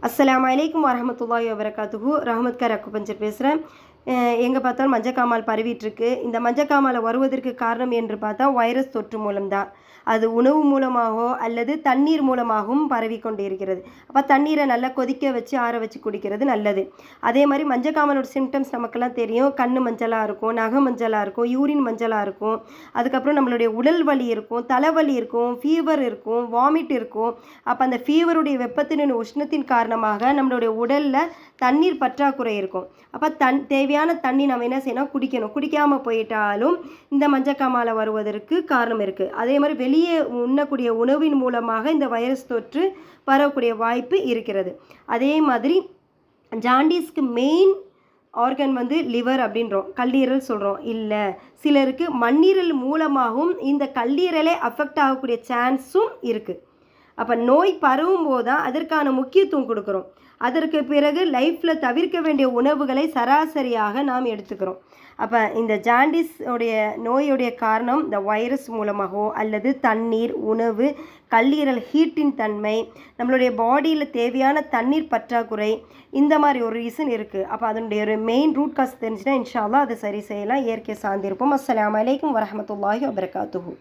அஸ்ஸலாமு அலைக்கும் வரஹ்மத்துல்லாஹி வபரகாத்துஹு. ரஹ்மத் கார் அக்குபஞ்சர் பேசுகிறேன். எங்கே பார்த்தாலும் மஞ்சக்காமால் பரவிட்டுருக்கு. இந்த மஞ்சக்காமாலை வருவதற்கு காரணம் என்று பார்த்தா வைரஸ் தொற்று மூலம்தான். அது உணவு மூலமாகவோ அல்லது தண்ணீர் மூலமாகவும் பரவி கொண்டு இருக்கிறது. அப்போ தண்ணீரை நல்லா கொதிக்க வச்சு ஆற வச்சு குடிக்கிறது நல்லது. அதே மாதிரி மஞ்சக்காமலோட சிம்டம்ஸ் நமக்கெல்லாம் தெரியும். கண் மஞ்சளாக இருக்கும், நகை மஞ்சளாக இருக்கும், யூரின் மஞ்சளாக இருக்கும், அதுக்கப்புறம் நம்மளுடைய உடல் வலி இருக்கும், தலைவலி இருக்கும், ஃபீவர் இருக்கும், வாமிட் இருக்கும். அப்போ அந்த ஃபீவருடைய வெப்பத்தின் உஷ்ணத்தின் காரணமாக நம்மளுடைய உடலில் தண்ணீர் பற்றாக்குறை இருக்கும். அப்போ தேவையான தண்ணி நம்ம என்ன செய்யணும், குடிக்கணும். குடிக்காமல் போயிட்டாலும் இந்த மஞ்சக்காமாலை வருவதற்கு காரணம் இருக்குது. அதே மாதிரி வெளியே உண்ணக்கூடிய உணவின் மூலமாக இந்த வைரஸ் தொற்று பரவக்கூடிய வாய்ப்பு இருக்கிறது. அதே மாதிரி ஜாண்டிஸ்க்கு மெயின் ஆர்கன் லிவர் அப்படின்றோம், கல்லீரல் சொல்கிறோம். இல்லை, சிலருக்கு மண்ணீரல் மூலமாகவும் இந்த கல்லீரலே அஃபெக்ட் ஆகக்கூடிய சான்ஸும் இருக்குது. அப்போ நோய் பரவும் போது தான் அதற்கான முக்கியத்துவம் கொடுக்குறோம். அதற்கு பிறகு லைஃப்பில் தவிர்க்க வேண்டிய உணவுகளை சராசரியாக நாம் எடுத்துக்கிறோம். அப்போ இந்த ஜாண்டிஸ் உடைய நோயுடைய காரணம் இந்த வைரஸ் மூலமாகவோ அல்லது தண்ணீர், உணவு, கல்லீரல் ஹீட்டின் தன்மை, நம்மளுடைய பாடியில் தேவையான தண்ணீர் பற்றாக்குறை, இந்த மாதிரி ஒரு ரீசன் இருக்குது. அப்போ அதனுடைய ஒரு மெயின் ரூட் காஸ் தெரிஞ்சுன்னா இன்ஷா அல்லாஹ் அதை சரி செய்யலாம். இயற்கை சார்ந்திருப்போம். அஸ்ஸலாமு அலைக்கும் வரஹ்மத்துல்லாஹி வபரகாத்துஹு.